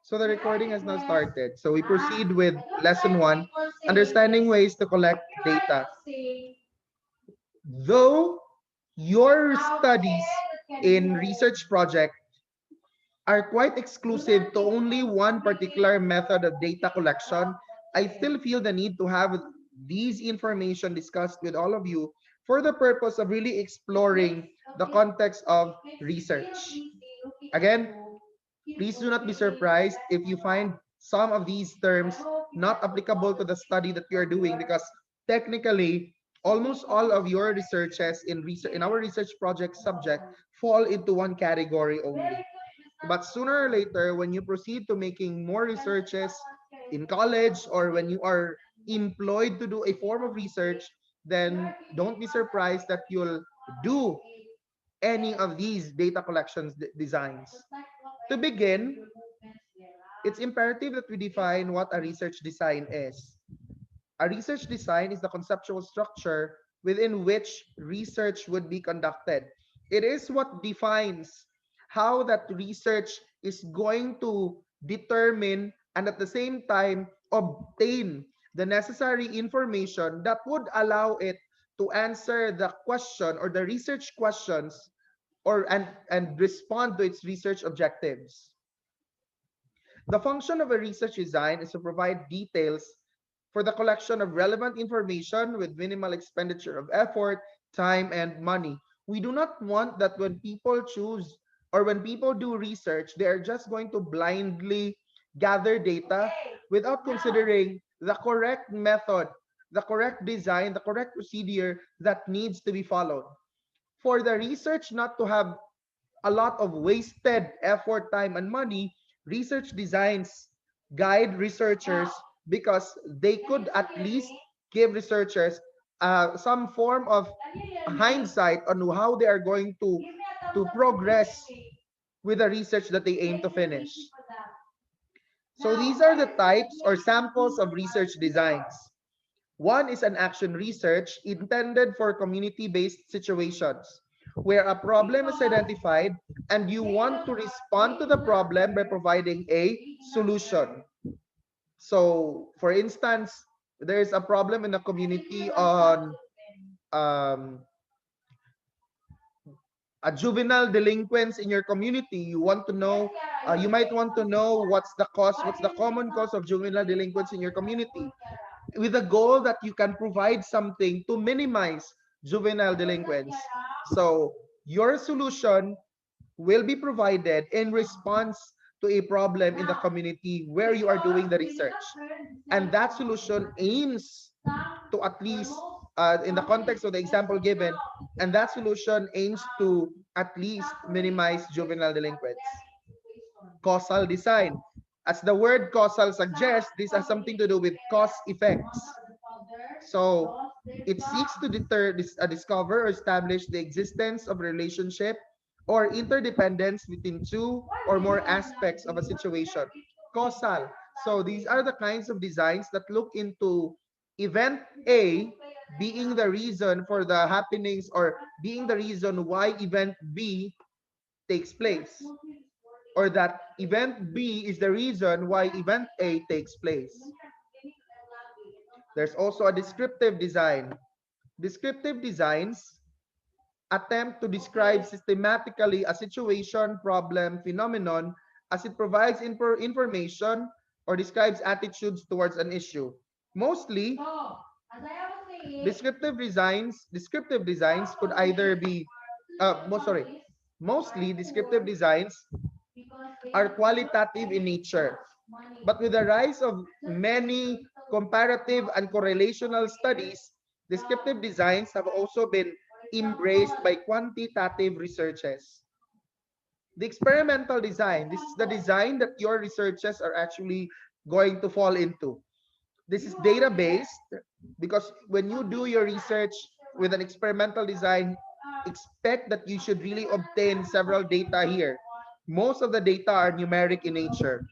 So the recording has now started. So we proceed with lesson 1, understanding ways to collect data. Though your studies in research project are quite exclusive to only one particular method of data collection, I still feel the need to have these information discussed with all of you for the purpose of really exploring the context of research. Again, please do not be surprised if you find some of these terms not applicable to the study that you are doing, because technically almost all of your researches in our research project subject fall into one category only. But sooner or later, when you proceed to making more researches in college or when you are employed to do a form of research, then don't be surprised that you'll do any of these data collections designs. To begin, it's imperative that we define what a research design is. A research design is the conceptual structure within which research would be conducted. It is what defines how that research is going to determine and at the same time obtain the necessary information that would allow it to answer the question or the research questions or and respond to its research objectives. The function of a research design is to provide details for the collection of relevant information with minimal expenditure of effort, time, and money. We do not want that when people choose or when people do research, they are just going to blindly gather data without considering the correct method, the correct design, the correct procedure that needs to be followed. For the research not to have a lot of wasted effort, time, and money, research designs guide researchers because they could at least give researchers some form of hindsight on how they are going to progress with the research that they aim to finish. So these are the types or samples of research designs. One is an action research intended for community-based situations where a problem is identified and you want to respond to the problem by providing a solution. So, for instance, there's a problem in the community on um, a juvenile delinquents in your community. You want to know, you might want to know what's the common cause of juvenile delinquents in your community, with the goal that you can provide something to minimize juvenile delinquents. So your solution will be provided in response to a problem in the community where you are doing the research. And that solution aims to at least, in the context of the example given, and that solution aims to at least minimize juvenile delinquents. Causal design. As the word causal suggests, this has something to do with cause effects. So it seeks to discover or establish the existence of relationship or interdependence between two or more aspects of a situation. Causal. So these are the kinds of designs that look into event A being the reason for the happenings or being the reason why event B takes place, or that event B is the reason why event A takes place. There's also a descriptive design. Descriptive designs attempt to describe systematically a situation, problem, phenomenon as it provides information or describes attitudes towards an issue. Mostly, descriptive designs could either be, mostly descriptive designs are qualitative in nature. But with the rise of many comparative and correlational studies, descriptive designs have also been embraced by quantitative researches. The experimental design, this is the design that your researchers are actually going to fall into. This is data-based because when you do your research with an experimental design, expect that you should really obtain several data here. Most of the data are numeric in nature.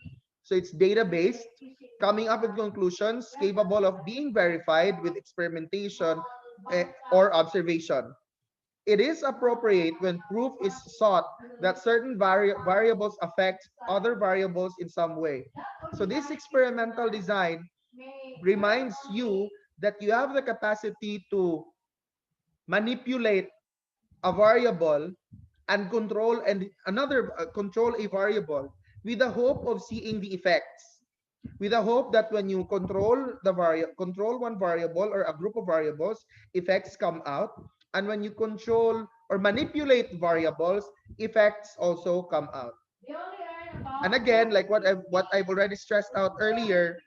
So it's data-based, coming up with conclusions capable of being verified with experimentation or observation. It is appropriate when proof is sought that certain variables affect other variables in some way. So this experimental design reminds you that you have the capacity to manipulate a variable and control a variable with the hope of seeing the effects, with the hope that when you control one variable or a group of variables, effects come out, and when you control or manipulate variables, effects also come out. And again, like what I've already stressed out earlier,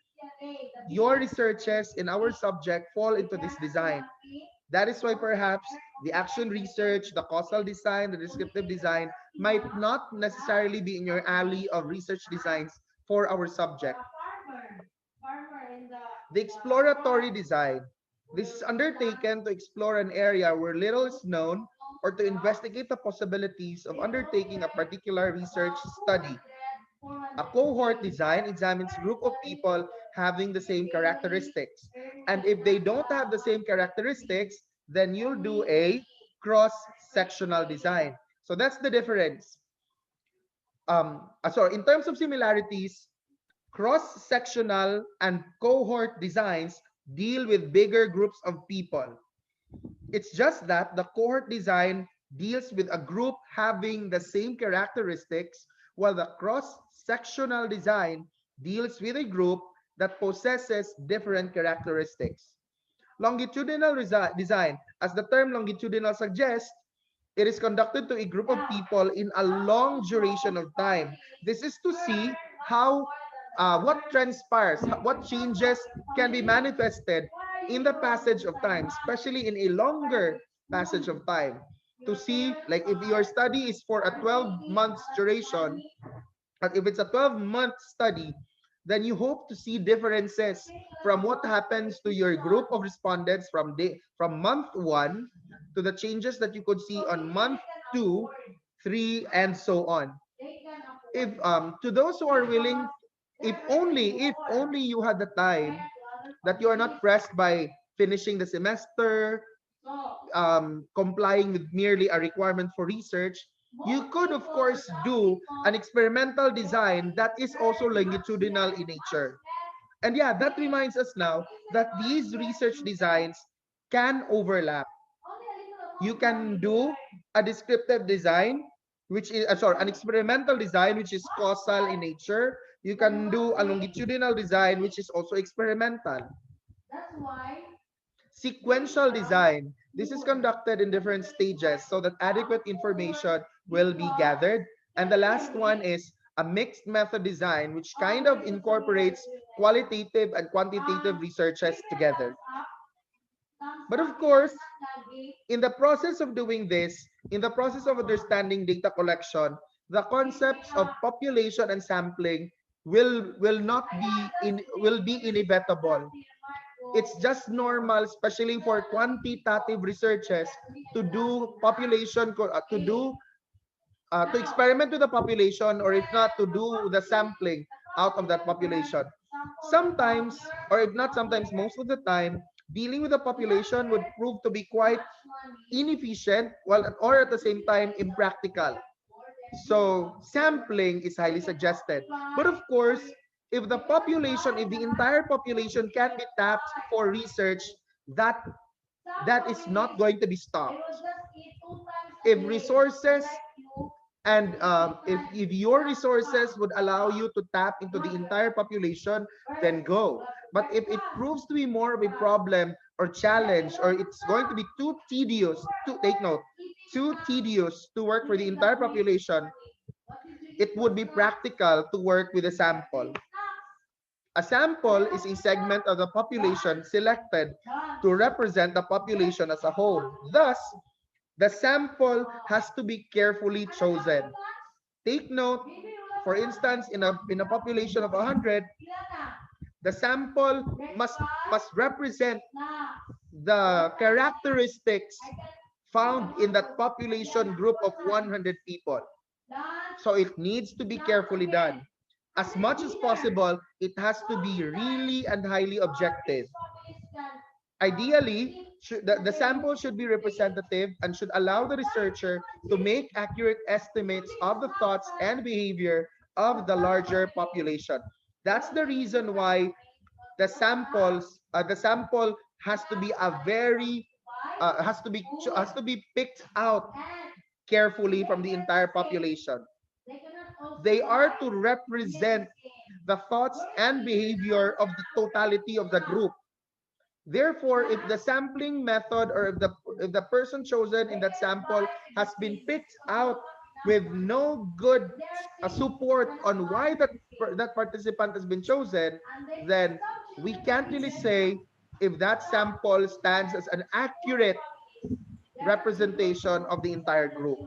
your researches in our subject fall into this design. That is why perhaps the action research, the causal design, the descriptive design might not necessarily be in your alley of research designs for our subject. The exploratory design. This is undertaken to explore an area where little is known or to investigate the possibilities of undertaking a particular research study. A cohort design examines group of people having the same characteristics. And if they don't have the same characteristics, then you'll do a cross-sectional design. So that's the difference. Sorry, in terms of similarities, cross-sectional and cohort designs deal with bigger groups of people. It's just that the cohort design deals with a group having the same characteristics, while the cross-sectional design deals with a group that possesses different characteristics. Longitudinal design, as the term longitudinal suggests, it is conducted to a group of people in a long duration of time. This is to see how what transpires, what changes can be manifested in the passage of time, especially in a longer passage of time. To see, like if your study is for a 12 months duration, but if it's a 12-month study, then you hope to see differences from what happens to your group of respondents from month 1 to the changes that you could see on month 2, 3, and so on. If to those who are willing, if only you had the time that you are not pressed by finishing the semester, complying with merely a requirement for research, you could, of course, do an experimental design that is also longitudinal in nature. And yeah, that reminds us now that these research designs can overlap. You can do a descriptive design, which is, sorry, an experimental design, which is causal in nature. You can do a longitudinal design, which is also experimental. Sequential design. This is conducted in different stages so that adequate information will be gathered. And the last one is a mixed method design, which kind of incorporates qualitative and quantitative researches together. But of course, in the process of doing this, in the process of understanding data collection, the concepts of population and sampling will not be will be inevitable. It's just normal, especially for quantitative researches, to do to experiment with the population, or if not, to do the sampling out of that population. Sometimes, or if not sometimes, most of the time, dealing with the population would prove to be quite inefficient, while or at the same time impractical. So sampling is highly suggested. But of course, if the entire population can be tapped for research, that that is not going to be stopped. If resources and if your resources would allow you to tap into the entire population, then go. But if it proves to be more of a problem or challenge, or it's going to be too tedious, to take note, too tedious to work for the entire population, it would be practical to work with a sample. A sample is a segment of the population selected to represent the population as a whole. Thus, the sample has to be carefully chosen. Take note, for instance, in a population of 100, the sample must represent the characteristics found in that population group of 100 people. So it needs to be carefully done. As much as possible, it has to be really and highly objective. Ideally, the sample should be representative and should allow the researcher to make accurate estimates of the thoughts and behavior of the larger population. That's the reason why the sample has to be a very has to be picked out carefully from the entire population. They are to represent the thoughts and behavior of the totality of the group. Therefore, if the sampling method or if the person chosen in that sample has been picked out with no good support on why that participant has been chosen, then we can't really say if that sample stands as an accurate representation of the entire group.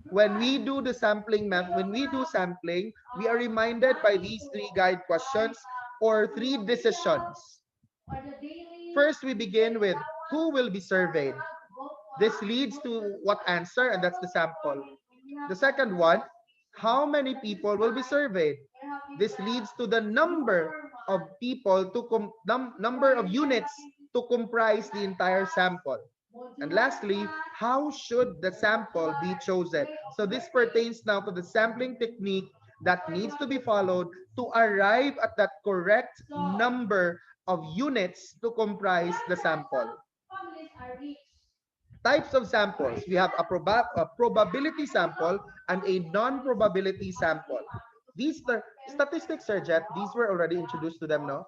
When we do the sampling method, when we do sampling, we are reminded by these three guide questions or three decisions. First, we begin with who will be surveyed. This leads to what answer, and that's the sample. The second one, how many people will be surveyed. This leads to the number of people to number of units to comprise the entire sample. And lastly, how should the sample be chosen? So this pertains now to the sampling technique that needs to be followed to arrive at that correct number of units to comprise the sample. Types of samples. We have a probability sample and a non-probability sample. These statistics, Sir Jet, these were already introduced to them, no?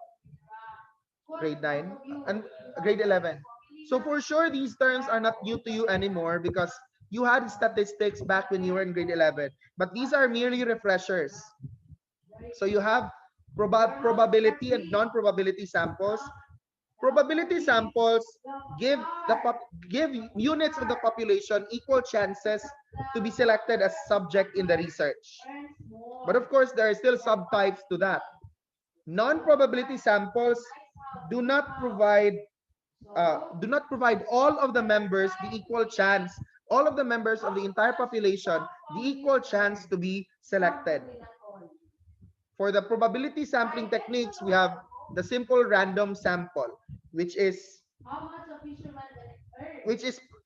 Grade 9 and grade 11. So for sure, these terms are not new to you anymore because you had statistics back when you were in grade 11. But these are merely refreshers. So you have probability and non-probability samples. Probability samples give give units of the population equal chances to be selected as subject in the research. But of course, there are still subtypes to that. Non-probability samples do not provide all of the members the equal chance, all of the members of the entire population the equal chance to be selected. For the probability sampling techniques, we have the simple random sample, which is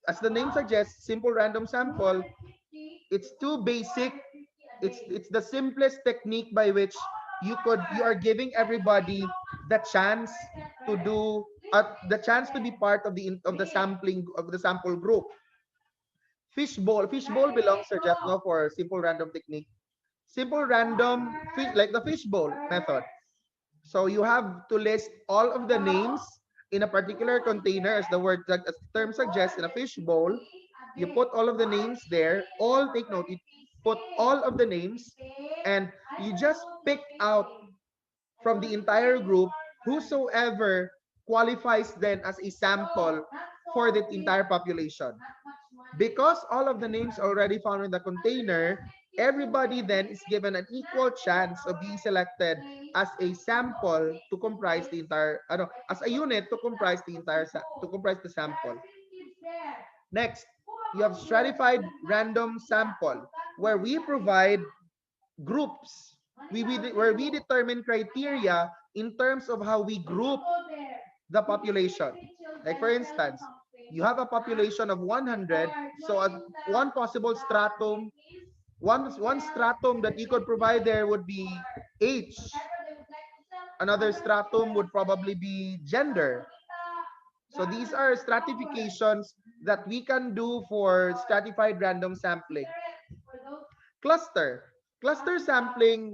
as the name suggests, simple random sample. It's too basic. It's the simplest technique by which you are giving everybody the chance to do the chance to be part of the sampling of the sample group. Fishbowl belongs, Sir Jeff, no, for simple random technique. Simple random like the fishbowl method. So you have to list all of the names in a particular container, as as the term suggests, in a fishbowl. You put all of the names there. All take note. You put all of the names, and you just pick out from the entire group whosoever qualifies then as a sample for the entire population. Because all of the names already found in the container, everybody then is given an equal chance of being selected as a sample to comprise the entire, as a unit to comprise the entire, to comprise the sample. Next, you have stratified random sample, where we provide groups, where we determine criteria in terms of how we group the population. Like for instance, you have a population of 100, so one possible stratum, one stratum that you could provide there would be age. Another stratum would probably be gender. So these are stratifications that we can do for stratified random sampling. Cluster. Cluster sampling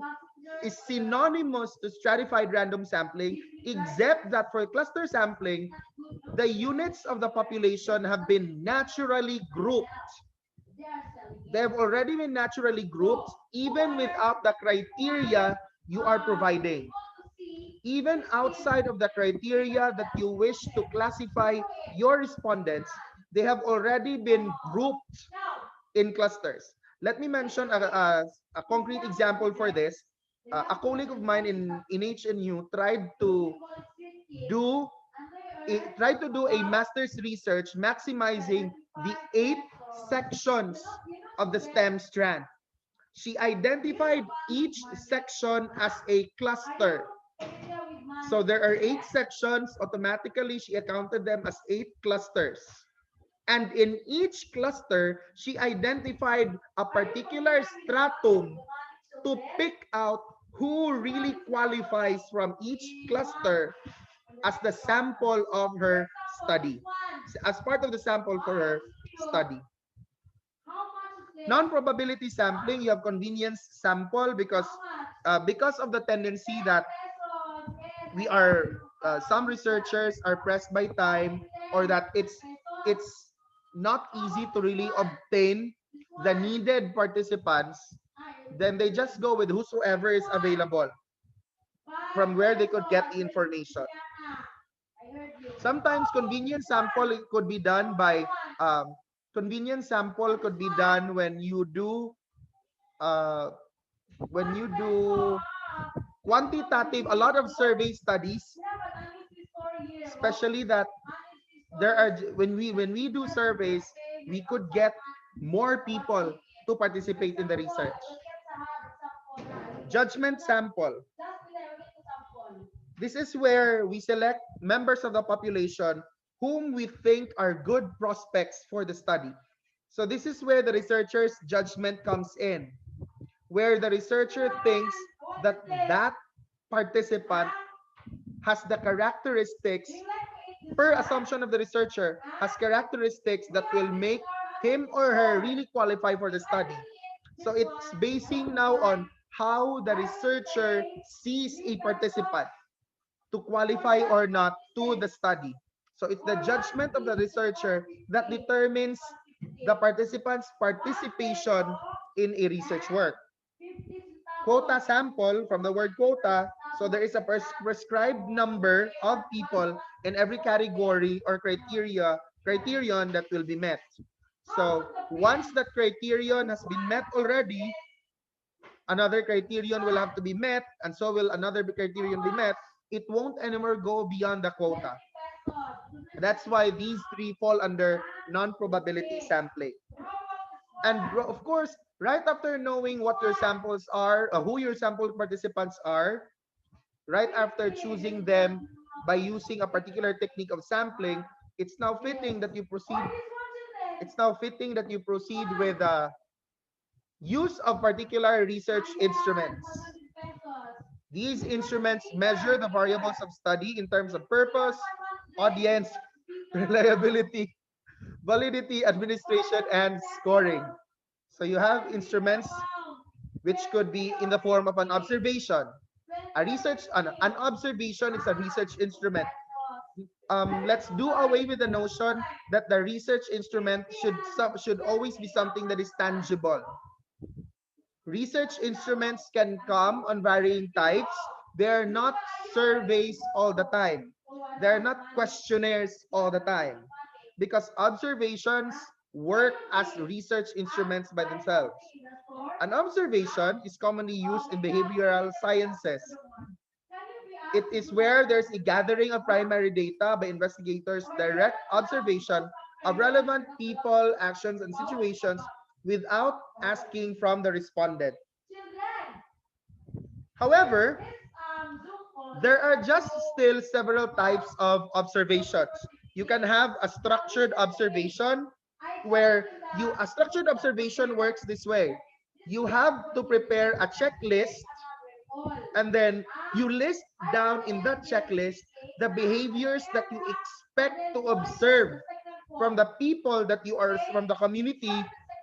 is synonymous to stratified random sampling, except that for cluster sampling, the units of the population have been naturally grouped. They have already been naturally grouped, even without the criteria you are providing. Even outside of the criteria that you wish to classify your respondents, they have already been grouped in clusters. Let me mention a concrete example for this. A colleague of mine in HNU do tried to do a master's research maximizing the 8 sections of the stem strand. She identified each section as a cluster. So there are 8 sections. Automatically, she accounted them as 8 clusters. And in each cluster, she identified a particular stratum to pick out who really qualifies from each cluster as the sample of her study, as part of the sample for her study. Non-probability sampling, you have convenience sample because of the tendency that we are some researchers are pressed by time, or that it's not easy to really obtain the needed participants, then they just go with whosoever is available from where they could get the information. Sometimes convenience sample could be done by convenience sample could be done uh, when you do quantitative, a lot of survey studies, especially that there are when we do surveys, we could get more people to participate in the research. Judgment sample. This is where we select members of the population whom we think are good prospects for the study. So this is where the researcher's judgment comes in, where the researcher thinks that that participant has the characteristics, per assumption of the researcher, has characteristics that will make him or her really qualify for the study. So it's basing now on how the researcher sees a participant to qualify or not to the study. So it's the judgment of the researcher that determines the participant's participation in a research work. Quota sample, from the word quota, so there is a prescribed number of people in every category or criterion that will be met. So once that criterion has been met already, another criterion will have to be met, and so will another criterion be met. It won't anymore go beyond the quota. That's why these three fall under non-probability sampling. And of course, right after knowing what your samples are, who your sample participants are, right after choosing them by using a particular technique of sampling, it's now fitting that you proceed. It's now fitting that you proceed with use of particular research instruments. These instruments measure the variables of study in terms of purpose, audience, reliability, validity, administration, and scoring. So you have instruments which could be in the form of an observation. An observation is a research instrument. Let's do away with the notion that the research instrument should always be something that is tangible. Research instruments can come on varying types. They're not surveys all the time. They're not questionnaires all the time, because observations work as research instruments by themselves. An observation is commonly used in behavioral sciences. It is where there's a gathering of primary data by investigators, direct observation of relevant people, actions, and situations without asking from the respondent. However, there are just still several types of observations. You can have a structured observation where a structured observation works this way. You have to prepare a checklist, and then you list down in that checklist the behaviors that you expect to observe from the people that you are, from the community,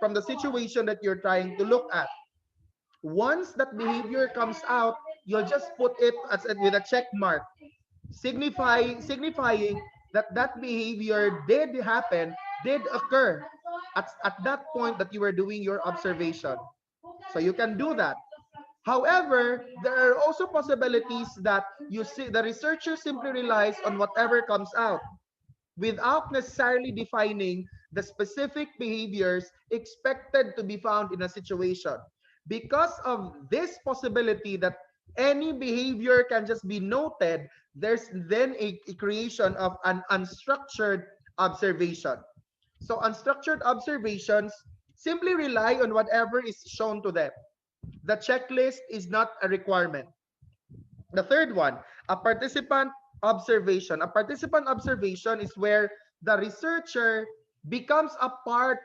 from the situation that you're trying to look at. Once that behavior comes out, you'll just put it with a check mark, signifying that that behavior did happen, did occur at that point that you were doing your observation. So you can do that. However, there are also possibilities that you see the researcher simply relies on whatever comes out without necessarily defining the specific behaviors expected to be found in a situation. Because of this possibility that any behavior can just be noted, there's then a creation of an unstructured observation. So unstructured observations simply rely on whatever is shown to them. The checklist is not a requirement. The third one, a participant observation. A participant observation is where the researcher becomes a part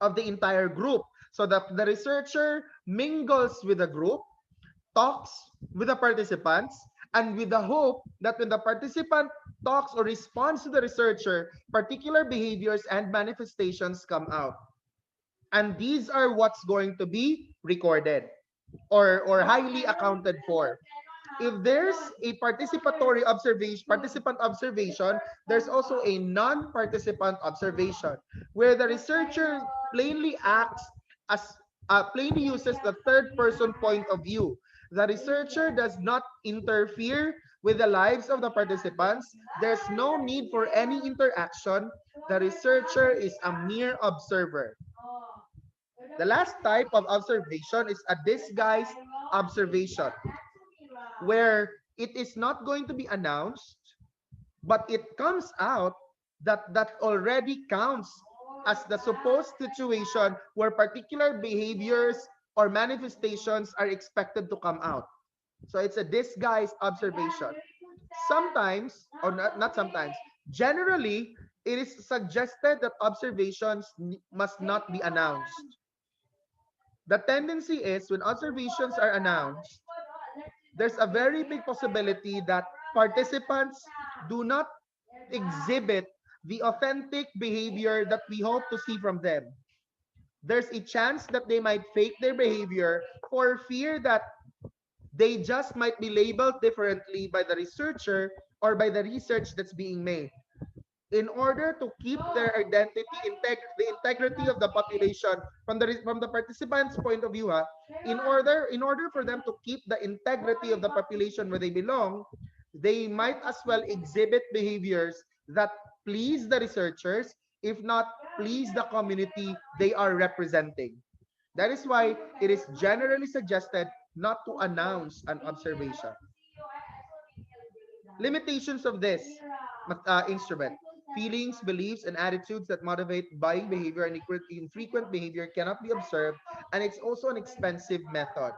of the entire group. So the researcher mingles with the group, talks with the participants, and with the hope that when the participant talks or responds to the researcher, particular behaviors and manifestations come out. And these are what's going to be recorded or highly accounted for. If there's a participatory observation, participant observation, there's also a non-participant observation where the researcher plainly acts as plainly uses the third person point of view. The researcher does not interfere with the lives of the participants. There's no need for any interaction. The researcher is a mere observer. The last type of observation is a disguised observation, where it is not going to be announced, but it comes out that that already counts as the supposed situation where particular behaviors or manifestations are expected to come out. So it's a disguised observation. Sometimes, or not sometimes, generally, it is suggested that observations must not be announced. The tendency is when observations are announced, there's a very big possibility that participants do not exhibit the authentic behavior that we hope to see from them. There's a chance that they might fake their behavior for fear that they just might be labeled differently by the researcher or by the research that's being made. In order to keep their identity, the integrity of the population from the participants' point of view, in order for them to keep the integrity of the population where they belong, they might as well exhibit behaviors that please the researchers, if not please the community they are representing. That is why it is generally suggested not to announce an observation. Limitations of this instrument. Feelings, beliefs, and attitudes that motivate buying behavior and infrequent behavior cannot be observed, and it's also an expensive method.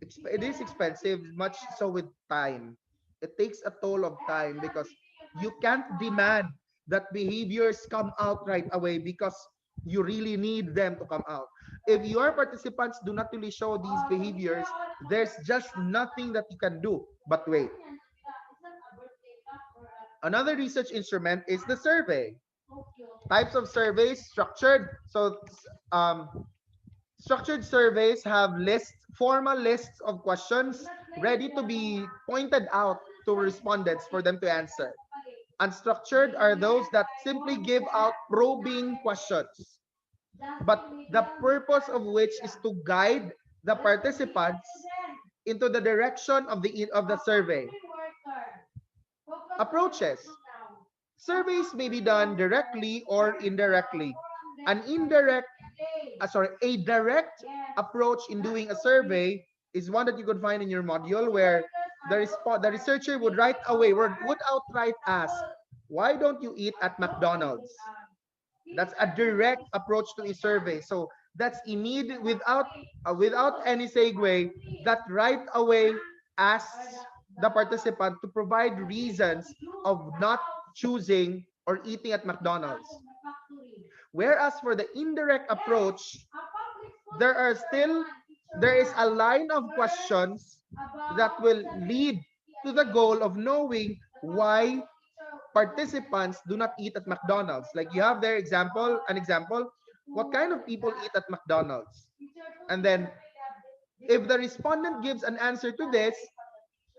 It is expensive, much so with time. It takes a toll of time because you can't demand that behaviors come out right away because you really need them to come out. If your participants do not really show these behaviors, there's just nothing that you can do but wait. Another research instrument is the survey. Types of surveys, structured. So structured surveys have formal lists of questions ready to be pointed out to respondents for them to answer. Unstructured are those that simply give out probing questions, but the purpose of which is to guide the participants into the direction of the survey. Approaches. Surveys may be done directly or indirectly. An indirect, a direct approach in doing a survey is one that you could find in your module where the researcher would would outright ask, why don't you eat at McDonald's? That's a direct approach to a survey. So that's immediate without any segue. That right away asks the participant to provide reasons of not choosing or eating at McDonald's. Whereas for the indirect approach, there are still there is a line of questions that will lead to the goal of knowing why participants do not eat at McDonald's. Like you have their an example, what kind of people eat at McDonald's? And then if the respondent gives an answer to this,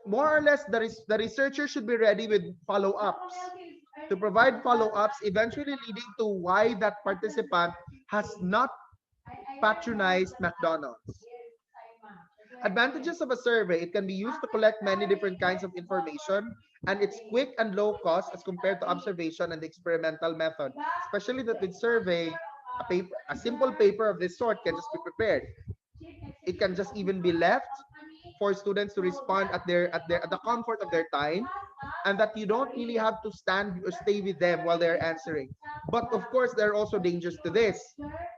more or less the researcher should be ready with follow-ups to provide follow-ups, eventually leading to why that participant has not patronized McDonald's. Advantages of a survey: it can be used to collect many different kinds of information, and it's quick and low cost as compared to observation and the experimental method. Especially that with survey, a simple paper of this sort can just be prepared. It can just even be left for students to respond at the comfort of their time, and that you don't really have to stand or stay with them while they're answering. But of course, there are also dangers to this.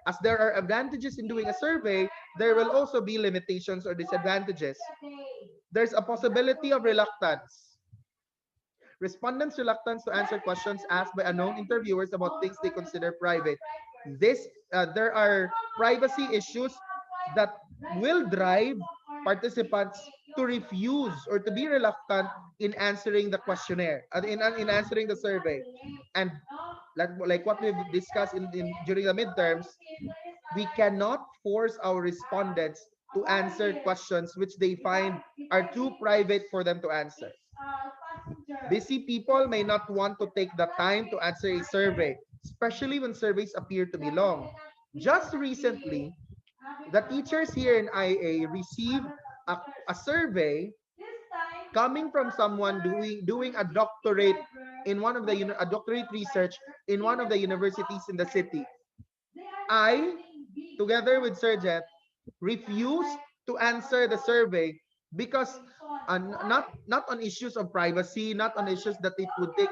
As there are advantages in doing a survey, there will also be limitations or disadvantages. there's a possibility of reluctance. Respondents' reluctance to answer questions asked by unknown interviewers about things they consider private. There are privacy issues that will drive participants to refuse or to be reluctant in answering the questionnaire, in answering the survey. And like what we've discussed in during the midterms, we cannot force our respondents to answer questions which they find are too private for them to answer. Busy people may not want to take the time to answer a survey, especially when surveys appear to be long. Just recently, the teachers here in IA received a survey coming from someone doing a doctorate in one of the a doctorate research in one of the universities in the city. I, together with Sergeant, refused to answer the survey because not on issues of privacy, not on issues that it would take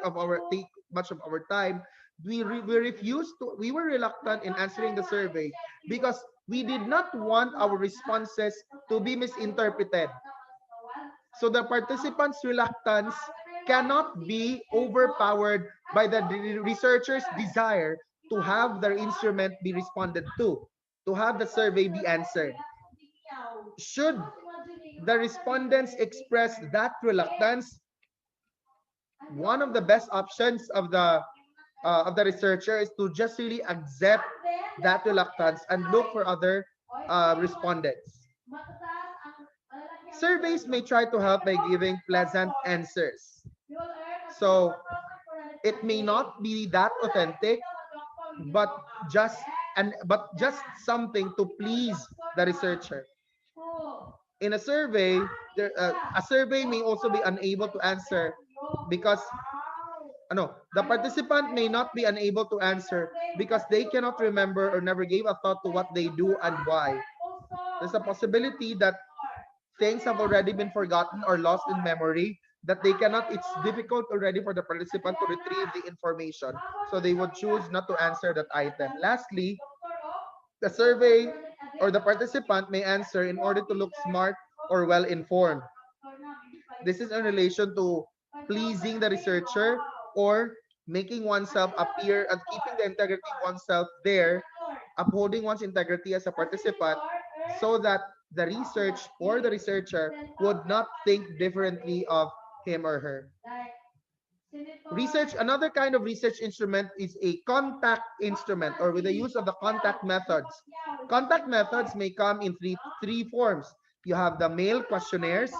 much of our time. We refused to. We were reluctant in answering the survey because we did not want our responses to be misinterpreted. So the participants' reluctance cannot be overpowered by the researchers' desire to have their instrument be responded to have the survey be answered. Should the respondents express that reluctance, one of the best options of the researcher is to just really accept that reluctance and look for other respondents. Surveys may try to help by giving pleasant answers. So it may not be that authentic, but just just something to please the researcher. In a survey, a survey may also be unable to answer because the participant may not be unable to answer because they cannot remember or never gave a thought to what they do and why. There's a possibility that things have already been forgotten or lost in memory, that they cannot, it's difficult already for the participant to retrieve the information. So they would choose not to answer that item. Lastly, the survey or the participant may answer in order to look smart or well informed. This is in relation to pleasing the researcher or making oneself appear and keeping the integrity of oneself there, upholding one's integrity as a participant so that the research or the researcher would not think differently of him or her. Research, another kind of research instrument is a contact instrument or with the use of the contact methods. Contact methods may come in three forms. You have the mail questionnaires,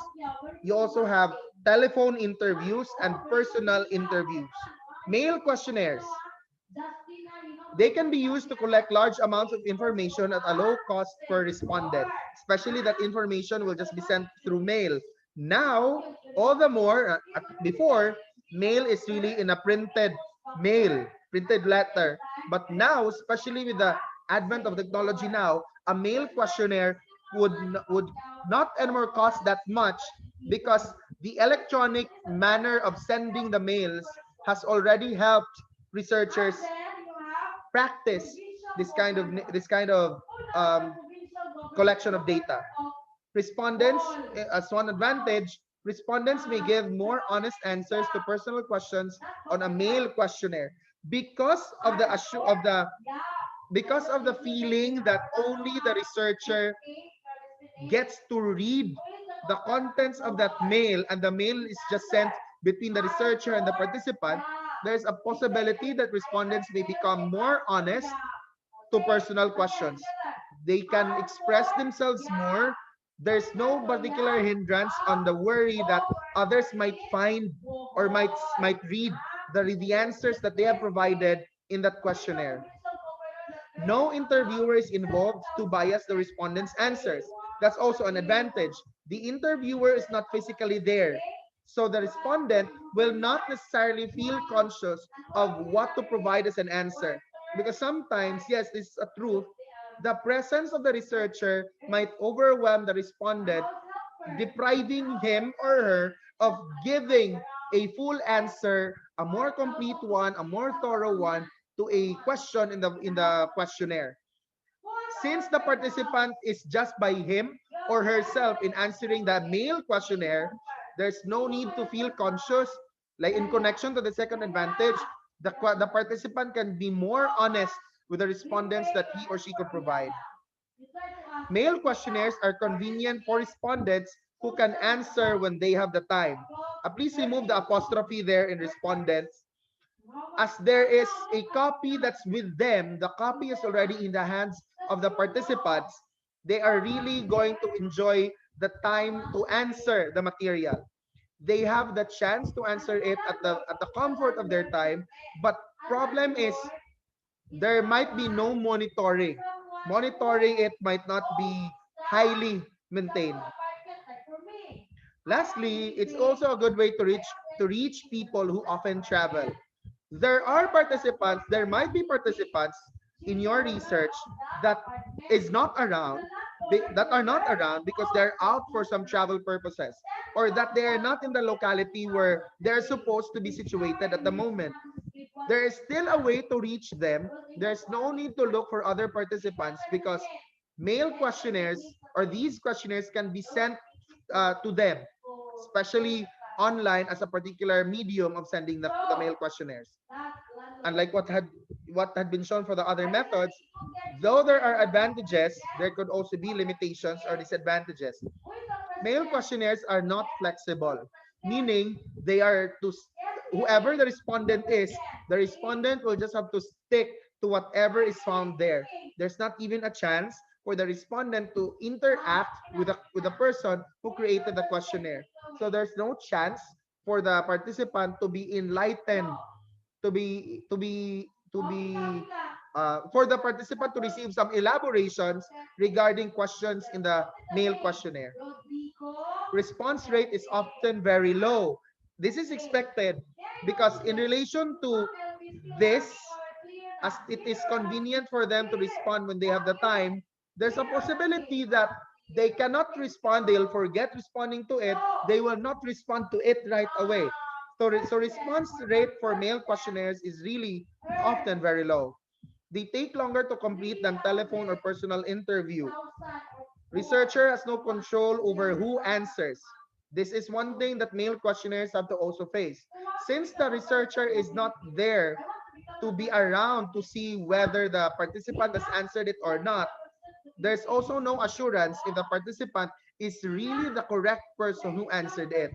you also have telephone interviews and personal interviews. Mail questionnaires, they can be used to collect large amounts of information at a low cost per respondent, especially that information will just be sent through mail. Now, all the more, before, mail is really in a printed letter. But now, especially with the advent of technology now, a mail questionnaire would not anymore cost that much because the electronic manner of sending the mails has already helped researchers practice this kind of um, collection of data. Respondents, as one advantage, respondents may give more honest answers to personal questions on a mail questionnaire because of the because of the feeling that only the researcher gets to read the contents of that mail and the mail is just sent between the researcher and the participant. There's a possibility that respondents may become more honest to personal questions. They can express themselves more. There's no particular hindrance on the worry that others might find or might read the answers that they have provided in that questionnaire. No interviewer is involved to bias the respondent's answers. That's also an advantage. The interviewer is not physically there. So the respondent will not necessarily feel conscious of what to provide as an answer. Because sometimes, yes, this is a truth, the presence of the researcher might overwhelm the respondent, depriving him or her of giving a full answer, a more complete one, a more thorough one to a question in the questionnaire. Since the participant is just by him or herself in answering the male questionnaire, there's no need to feel conscious. Like in connection to the second advantage, the participant can be more honest with the respondents that he or she could provide. Male questionnaires are convenient for respondents who can answer when they have the time. Please remove the apostrophe there in respondents. As there is a copy that's with them, the copy is already in the hands of the participants. They are really going to enjoy the time to answer the material. They have the chance to answer it at the comfort of their time, but problem is there might be no monitoring. Monitoring it might not be highly maintained. Lastly, it's also a good way to reach people who often travel. There might be participants in your research that is not around, that are not around because they're out for some travel purposes, or that they are not in the locality where they're supposed to be situated at the moment. There is still a way to reach them. There's no need to look for other participants because mail questionnaires or these questionnaires can be sent to them, especially online as a particular medium of sending the mail questionnaires. Unlike what had been shown for the other methods, though there are advantages, there could also be limitations or disadvantages. Mail questionnaires are not flexible, meaning they are to whoever the respondent is, the respondent will just have to stick to whatever is found there. There's not even a chance for the respondent to interact with the person who created the questionnaire. So there's no chance for the participant to be enlightened, for the participant to receive some elaborations regarding questions in the mail questionnaire. Response rate is often very low. This is expected because in relation to this, as it is convenient for them to respond when they have the time, there's a possibility that they cannot respond, they'll forget responding to it, they will not respond to it right away. So response rate for mail questionnaires is really often very low. They take longer to complete than telephone or personal interview. Researcher has no control over who answers. This is one thing that mail questionnaires have to also face. Since the researcher is not there to be around to see whether the participant has answered it or not, there's also no assurance if the participant is really the correct person who answered it.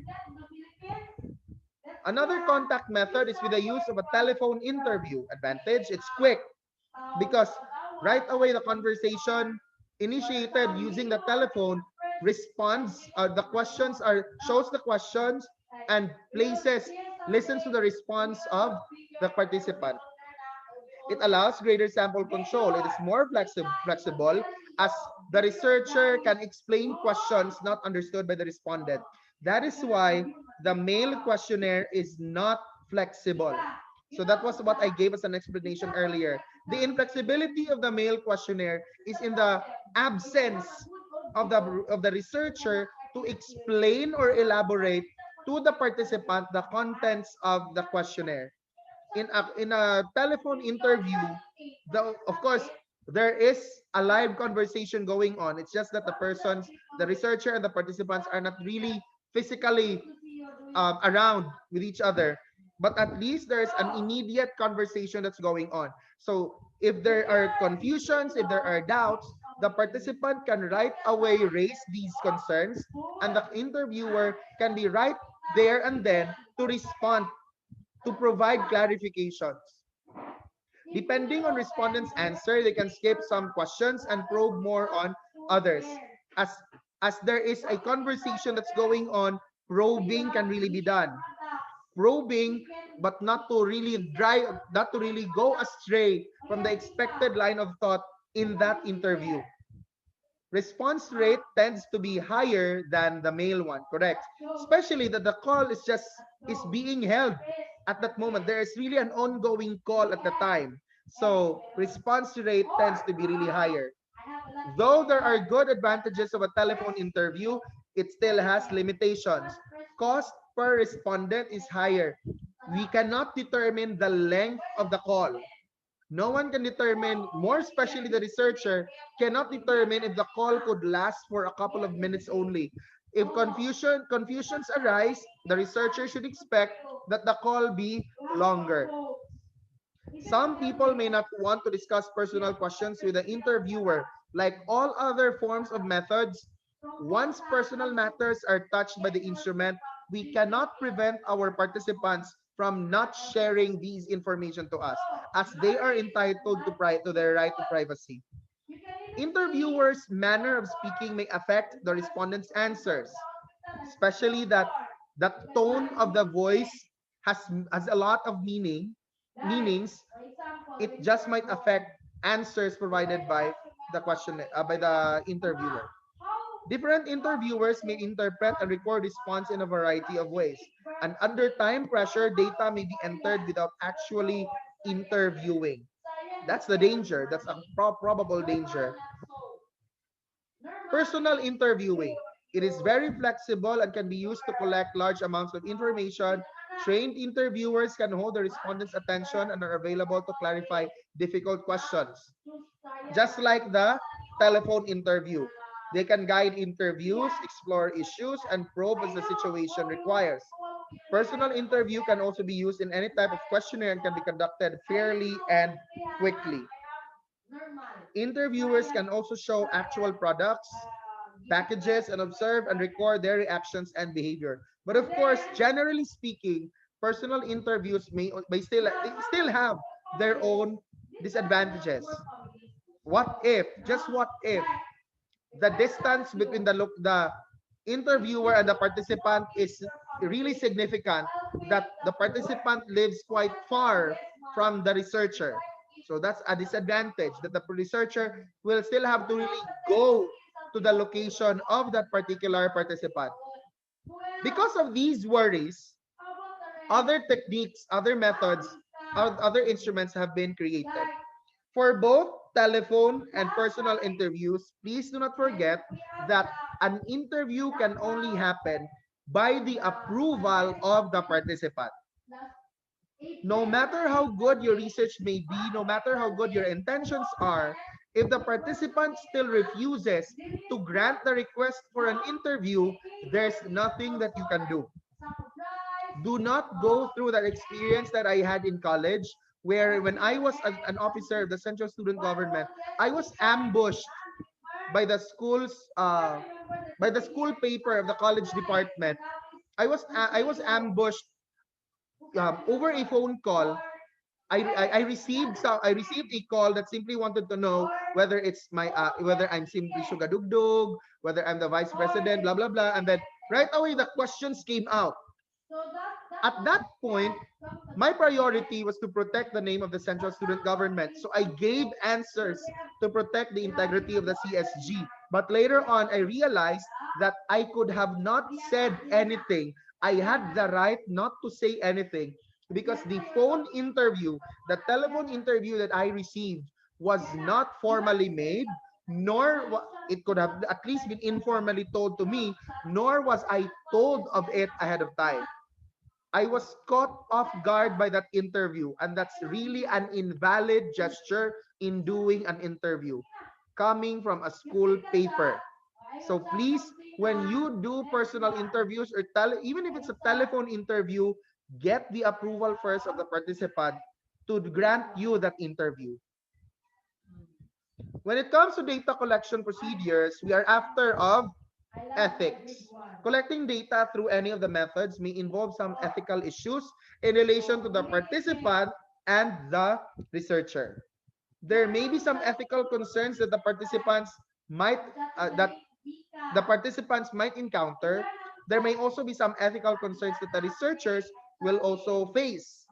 Another contact method is with the use of a telephone interview. Advantage, it's quick because right away the conversation initiated using the telephone responds, the questions are shows the questions and listens to the response of the participant. It allows greater sample control. It is more flexible as the researcher can explain questions not understood by the respondent. That is why the mail questionnaire is not flexible. So that was what I gave as an explanation earlier. The inflexibility of the mail questionnaire is in the absence of the researcher to explain or elaborate to the participant the contents of the questionnaire. In a telephone interview, of course there is a live conversation going on. It's just that the researcher and the participants are not really physically around with each other, but at least there's an immediate conversation that's going on. So if there are confusions, if there are doubts, the participant can right away raise these concerns, and the interviewer can be right there and then to respond, to provide clarifications. Depending on respondents' answer, they can skip some questions and probe more on others. As as there is a conversation that's going on, probing can really be done. Probing, but not to really go astray from the expected line of thought in that interview. Response rate tends to be higher than the male one, correct? Especially that the call is being held at that moment. There is really an ongoing call at the time. So response rate tends to be really higher. Though there are good advantages of a telephone interview, it still has limitations. Cost per respondent is higher. We cannot determine the length of the call. No one can determine, more especially the researcher, cannot determine if the call could last for a couple of minutes only. If confusions arise, the researcher should expect that the call be longer. Some people may not want to discuss personal questions with the interviewer. Like all other forms of methods, once personal matters are touched by the instrument, we cannot prevent our participants from not sharing these information to us, as they are entitled to their right to privacy. Interviewers' manner of speaking may affect the respondent's answers, especially that the tone of the voice has a lot of meanings. It just might affect answers provided by the question by the interviewer. Different interviewers may interpret and record response in a variety of ways. And under time pressure, data may be entered without actually interviewing. That's the danger. That's a probable danger. Personal interviewing. It is very flexible and can be used to collect large amounts of information. Trained interviewers can hold the respondent's attention and are available to clarify difficult questions. Just like the telephone interview. They can guide interviews, explore issues, and probe as the situation requires. Personal interview can also be used in any type of questionnaire and can be conducted fairly and quickly. Interviewers can also show actual products, packages, and observe and record their reactions and behavior. But of course, generally speaking, personal interviews may still have their own disadvantages. What if, just what if, the distance between the interviewer and the participant is really significant, that the participant lives quite far from the researcher. So that's a disadvantage, that the researcher will still have to really go to the location of that particular participant. Because of these worries, other techniques, other methods, other instruments have been created. For both telephone and personal interviews, please do not forget that an interview can only happen by the approval of the participant. No matter how good your research may be, no matter how good your intentions are, if the participant still refuses to grant the request for an interview, there's nothing that you can do. Do not go through that experience that I had in college, where when I was an officer of the Central Student Government, I was ambushed by the school paper of the college department. I was ambushed over a phone call. I received a call that simply wanted to know whether it's whether I'm simply Sugadugdog, whether I'm the vice president, blah blah blah, and then right away the questions came out. At that point, my priority was to protect the name of the Central Student Government. So I gave answers to protect the integrity of the CSG. But later on, I realized that I could have not said anything. I had the right not to say anything because the phone interview, the telephone interview that I received was not formally made, nor it could have at least been informally told to me, nor was I told of it ahead of time. I was caught off guard by that interview, and that's really an invalid gesture in doing an interview coming from a school paper. So please, when you do personal interviews or even if it's a telephone interview, get the approval first of the participant to grant you that interview. When it comes to data collection procedures, we are after of ethics. Collecting data through any of the methods may involve some ethical issues in relation to the participant and the researcher. There may be some ethical concerns that the participants might encounter. There may also be some ethical concerns that the researchers will also face.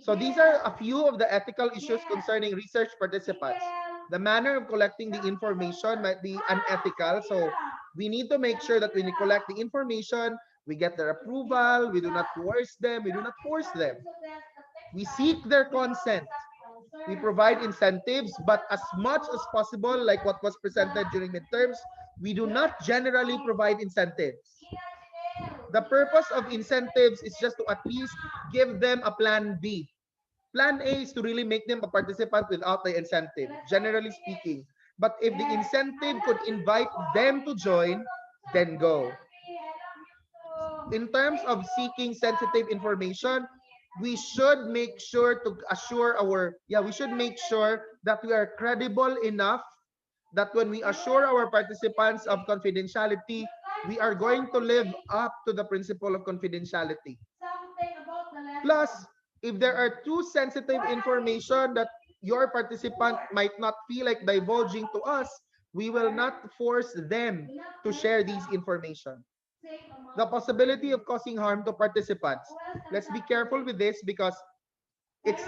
So these are a few of the ethical issues concerning research participants. The manner of collecting the information might be unethical. So we need to make sure that when we collect the information, we get their approval, we do not coerce them, we do not force them. We seek their consent. We provide incentives, but as much as possible, like what was presented during midterms, we do not generally provide incentives. The purpose of incentives is just to at least give them a plan B. Plan A is to really make them a participant without the incentive, generally speaking. But if the incentive could invite them to join, then go. In terms of seeking sensitive information, we should make sure to assure our, we should make sure that we are credible enough that when we assure our participants of confidentiality, we are going to live up to the principle of confidentiality. Plus, if there are too sensitive information that your participant might not feel like divulging to us, we will not force them to share these information. The possibility of causing harm to participants. Let's be careful with this because it's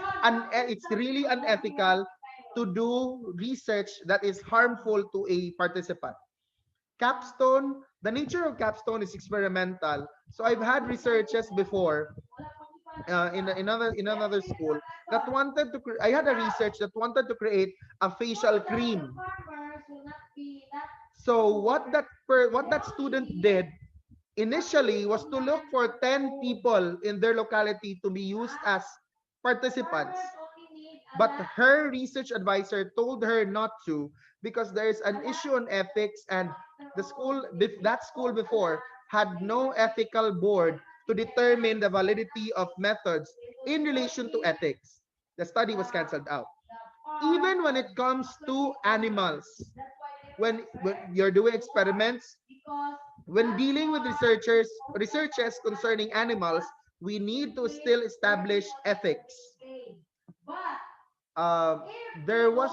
really unethical to do research that is harmful to a participant. Capstone, the nature of capstone is experimental. So I've had researchers before in another school that wanted to I had a research that wanted to create a facial cream. So what that student did initially was to look for 10 people in their locality to be used as participants. But her research advisor told her not to because there is an issue on ethics, and that school before had no ethical board to determine the validity of methods in relation to ethics. The study was canceled out. Even when it comes to animals, when you're doing experiments, when dealing with researchers concerning animals, we need to still establish ethics. Uh, there was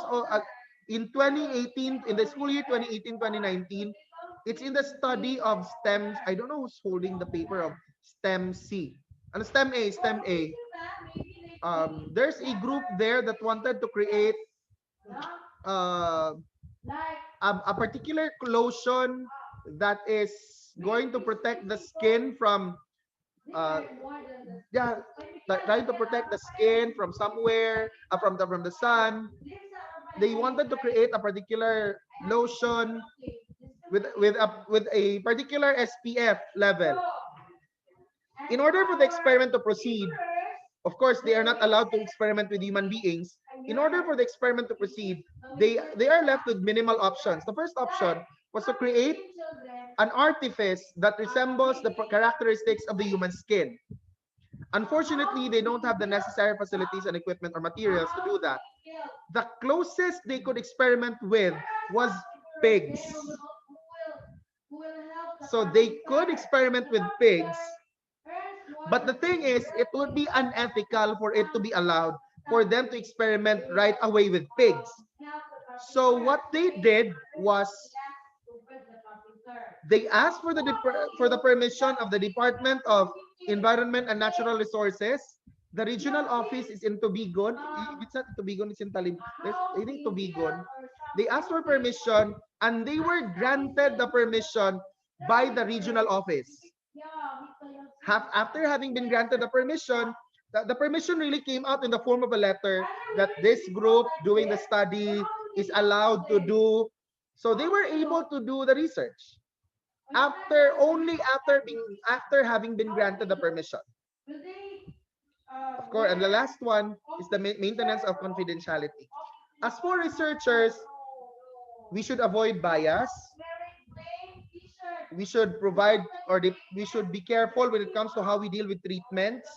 in 2018, in the school year 2018-2019, it's in the study of STEM. I don't know who's holding the paper of STEM C. And STEM A, STEM A. There's a group there that wanted to create uh, a particular lotion that is going to protect the skin from uh, trying to protect the skin from somewhere from the sun. They wanted to create a particular lotion with a particular SPF level. In order for the experiment to proceed, of course, they are not allowed to experiment with human beings. In order for the experiment to proceed, they are left with minimal options. The first option was to create an artifice that resembles the characteristics of the human skin. Unfortunately, they don't have the necessary facilities and equipment or materials to do that. The closest they could experiment with was pigs. So they could experiment with pigs, but the thing is, it would be unethical for it to be allowed for them to experiment right away with pigs. So what they did was they asked for the permission of the Department of Environment and Natural Resources. The regional office is in Tubigon. If it's not Tubigon, it's in Talim. I think Tubigon. They asked for permission and they were granted the permission by the regional office. After having been granted the permission, the permission really came out in the form of a letter that this group doing the study is allowed to do. So they were able to do the research after having been granted the permission. Of course, and the last one is the maintenance of confidentiality. As for researchers, we should avoid bias. We should we should be careful when it comes to how we deal with treatments.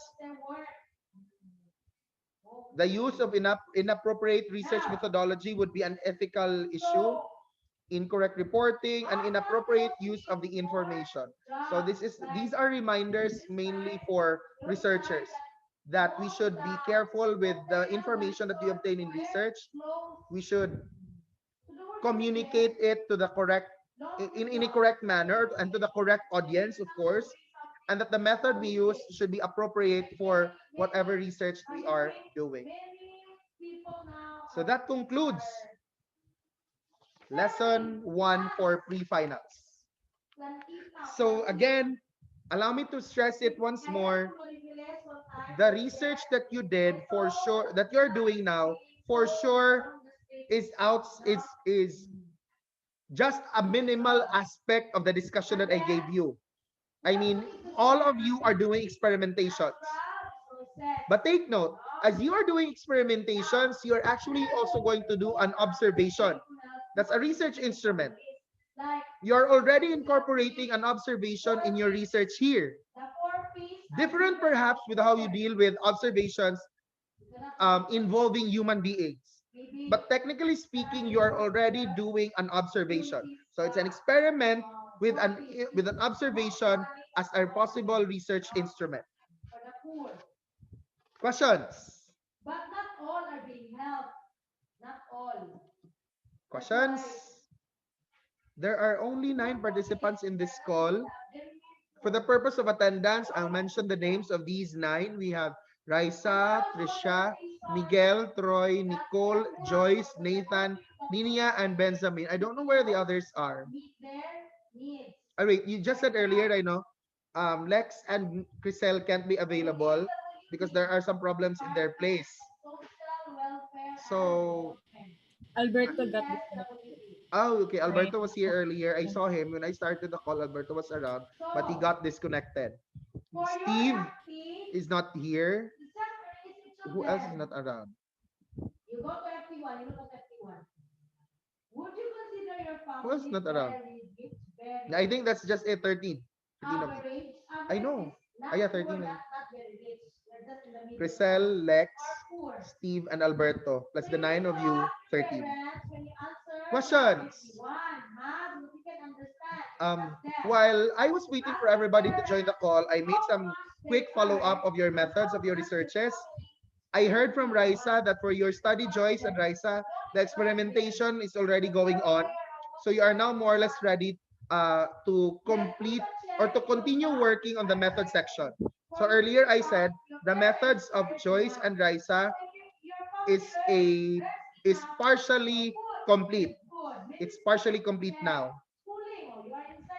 The use of inappropriate research methodology would be an ethical issue. Incorrect reporting and inappropriate use of the information. So these are reminders mainly for researchers that we should be careful with the information that we obtain in research. We should communicate it to the correct in a correct manner and to the correct audience, of course, and that the method we use should be appropriate for whatever research we are doing. So that concludes lesson 1 for pre-finals. So again, allow me to stress it once more. The research that you did for sure, that you're doing now, for sure is just a minimal aspect of the discussion that I gave you. I mean, all of you are doing experimentations. But take note, as you are doing experimentations, you're actually also going to do an observation. That's a research instrument. You're already incorporating an observation in your research here. Different perhaps with how you deal with observations involving human beings. But technically speaking, you are already doing an observation. So it's an experiment with an observation as our possible research instrument. Questions? But not all are being helped. Not all. Questions? There are only 9 participants in this call. For the purpose of attendance, I'll mention the names of these 9. We have Raisa, Trisha, Miguel, Troy, Nicole, Joyce, Nathan, Ninia, and Benjamin. I don't know where the others are. Oh, wait, you just said earlier, I know, Lex and Crisel can't be available because there are some problems in their place. So, Alberto got disconnected. oh, okay. Alberto was here earlier. I saw him when I started the call. Alberto was around, but he got disconnected. Steve is not here. Who else is not around? You go to FP1, you look at FP1. Would you consider your Who else is family not around? very I think that's just a 13. 13 of you. average? I know. Ah, yeah, 13. Not very rich. They're just in the middle. Crisel, Lex, Or poor. Steve, and Alberto. Plus the 9 of you, 13. Parents, when you answer Questions? FP1, math, you can understand. While I was waiting for everybody to join the call, I made some quick follow-up of your methods of your researches. I heard from Raisa that for your study, Joyce and Raisa, the experimentation is already going on. So you are now more or less ready to complete or to continue working on the method section. So earlier I said the methods of Joyce and Raisa is partially complete. It's partially complete now.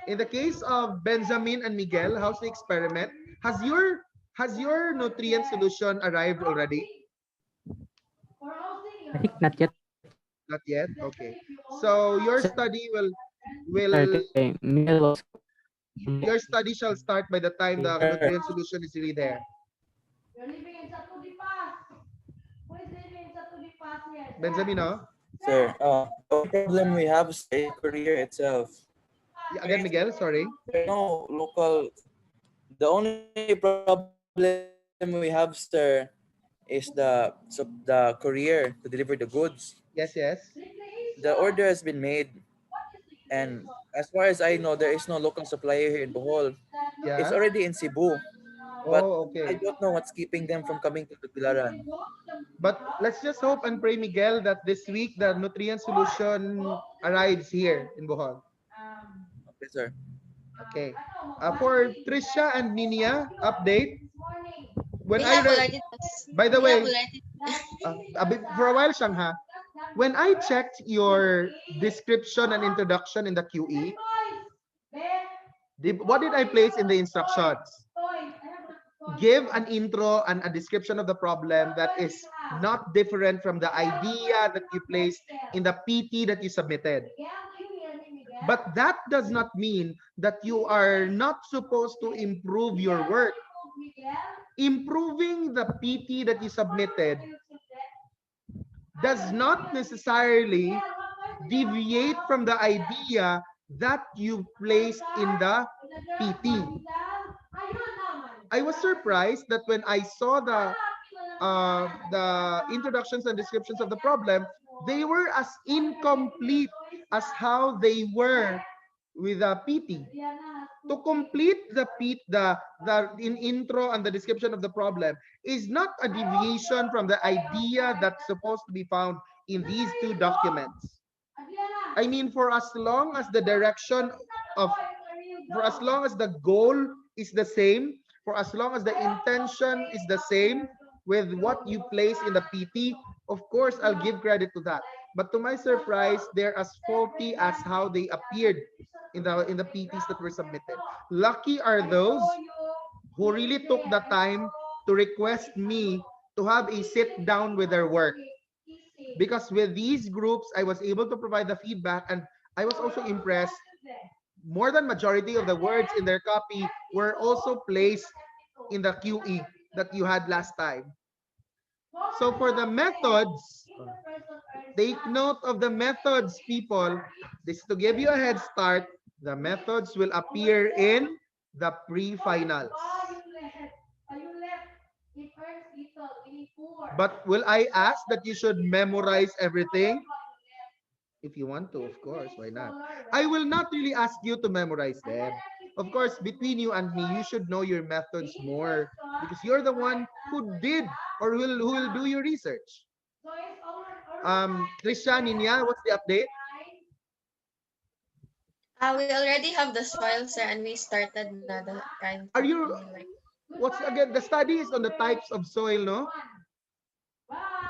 In the case of Benjamin and Miguel, how's the experiment? Has your nutrient solution arrived already? I think not yet. Not yet. Okay. So your study will Okay, Miguel was your study shall start by the time the nutrient solution is really there. You're living in Satulipas. Who is living in Satulipas here? Benjamin, no? Sir, the only problem we have is the career itself. Yeah, again, Miguel, sorry. There are no local. The only problem we have, sir, is the courier to deliver the goods. Yes, yes. The order has been made, and as far as I know, there is no local supplier here in Bohol. It's Yeah. already in Cebu, but Oh, I okay. don't know what's keeping them from coming to Tugbilaran. But let's just hope and pray, Miguel, that this week the nutrient solution arrives here in Bohol. Okay, sir. Okay. For Trisha and Ninia, update. When We I have read, already passed. by the We have way, already. for a while, Shangha, when I checked your description and introduction in the QE, what did I place in the instructions? Give an intro and a description of the problem that is not different from the idea that you placed in the PT that you submitted. But that does not mean that you are not supposed to improve your work. Improving the PT that you submitted does not necessarily deviate from the idea that you placed in the PT. I was surprised that when I saw the introductions and descriptions of the problem, they were as incomplete as how they were with the PT. To complete the intro and the description of the problem is not a deviation from the idea that's supposed to be found in these two documents. I mean, for as long as the direction of, for as long as the goal is the same, for as long as the intention is the same with what you place in the PT, of course, I'll give credit to that. But to my surprise, they're as faulty as how they appeared in the PTs that were submitted. Lucky are those who really took the time to request me to have a sit down with their work. Because with these groups, I was able to provide the feedback, and I was also impressed. More than majority of the words in their copy were also placed in the QE that you had last time. So for the methods, take note of the methods, people. This is to give you a head start. The methods will appear in the pre-finals. It earns little, meaning poor. But will I ask that you should memorize everything? If you want to, of course, why not? I will not really ask you to memorize them. Of course, between you and me, you should know your methods more because you're the one who did or who will do your research. So it's Trisha, Ninya, what's the update? We already have the soil, sir, and we started na the kind. Are you, what's again, the study is on the types of soil, no?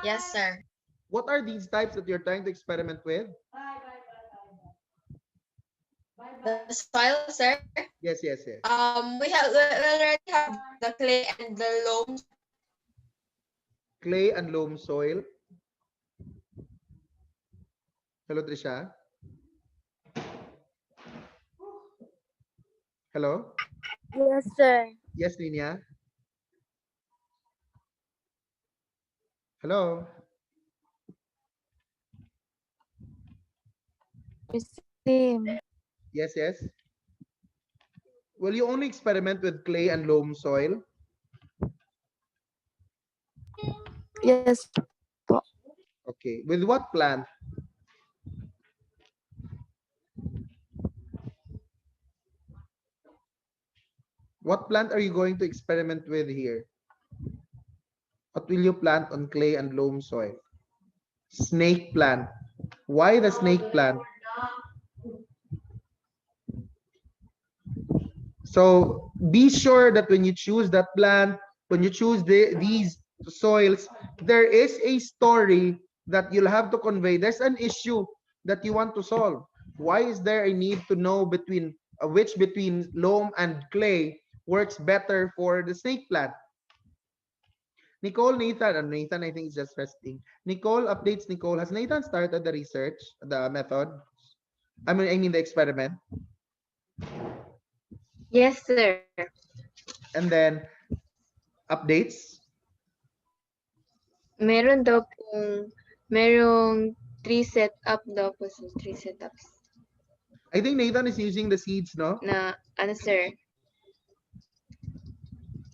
Yes, sir. What are these types that you're trying to experiment with? The soil, sir. Yes, yes, yes. We already have the clay and the loam. Clay and loam soil. Hello, Trisha. Hello? Yes, sir. Yes, Ninya. Hello? Same. Yes, yes. Will you only experiment with clay and loam soil? Yes. Okay. With what plant? What plant are you going to experiment with here? What will you plant on clay and loam soil? Snake plant. Why the snake plant? So be sure that when you choose that plant, when you choose these soils, there is a story that you'll have to convey. There's an issue that you want to solve. Why is there a need to know between which between loam and clay works better for the snake plant? Nicole, Nathan, Nathan, I think is just resting. Nicole updates. Nicole, has Nathan started the research, the method? I mean the experiment. Yes, sir. And then updates. Meron daw pong, merong 3 setup daw po, sir. 3 setups I think Nathan is using the seeds, no? na, ano, sir?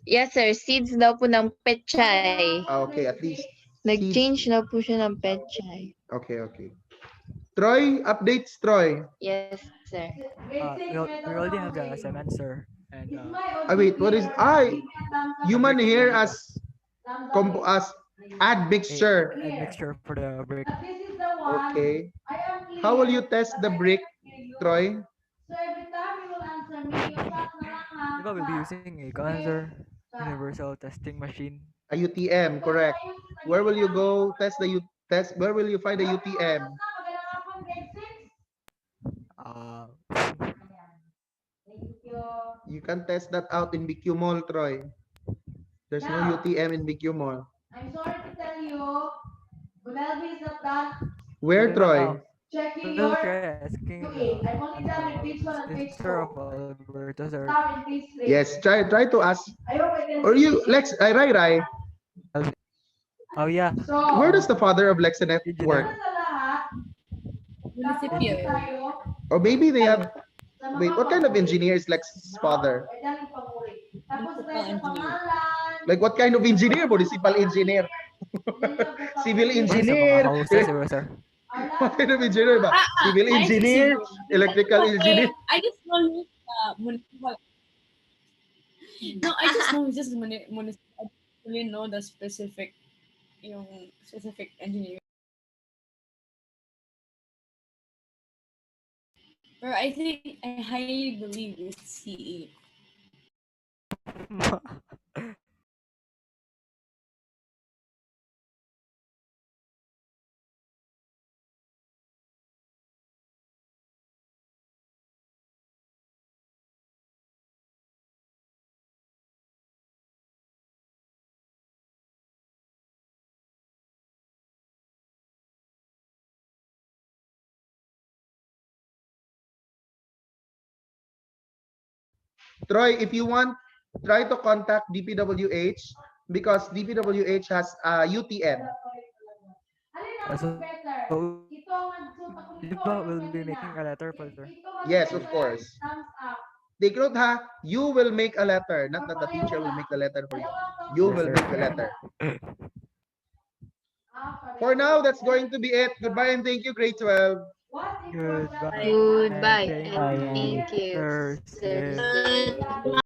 Yes, sir. Seeds daw po ng pechay. Okay, at least. Nag-change daw po siya ng pechay. Okay, okay. Troy, updates, Troy. Yes, sir. We already have the cement, sir. And Wait, what is human hair as add mixture? a mixture for the brick. This is the one. Okay. I am clear. How will you test the brick, Troy? So every time you will answer me, yung shot na lang ha. We'll be using a Ganser universal testing machine. A UTM, correct. Where will you go test the test? Where will you find the UTM? You can test that out in BQ Mall, Troy. There's no UTM in BQ Mall. I'm sorry to tell you, Bunelvi is not done Where, Troy? checking your asking QA. I'm only done with page 1 and page 4. Alberto, sir. Now in page 3. Yes, try to ask. I hope I can Or you, see. Lex, Rai. Oh yeah. So, Where does the father of Lexanet work? sa lahat, Munisipyo. tayo Or maybe they have. sa mga Wait, what kind of engineer is Lex's father? Ay, dahil papuri. Tapos tayo sa engineer. pangalan. Like what kind of engineer? Municipal engineer, civil engineer. Houses, sir. What kind of engineer ba? Civil engineer, electrical engineer. I just know municipal. No, I just know just municipal. I don't really know the specific, yung specific engineer. But I think I highly believe it's CE. Troy, if you want, try to contact DPWH because DPWH has UTN. Alin ang So, better? so, Ito ang nagsuot ako di nito, ba yung we'll be kanina. making a letter po, sir? Ito ang Yes, of better. course. Thumbs up. Take note ha, you will make a letter, not that the teacher will make the letter for you. You Yes, will sir. make the letter. For now, that's going to be it. Goodbye and thank you, grade 12. Goodbye. Goodbye Thank and you, thank you, Sir Sir Sim. Sim.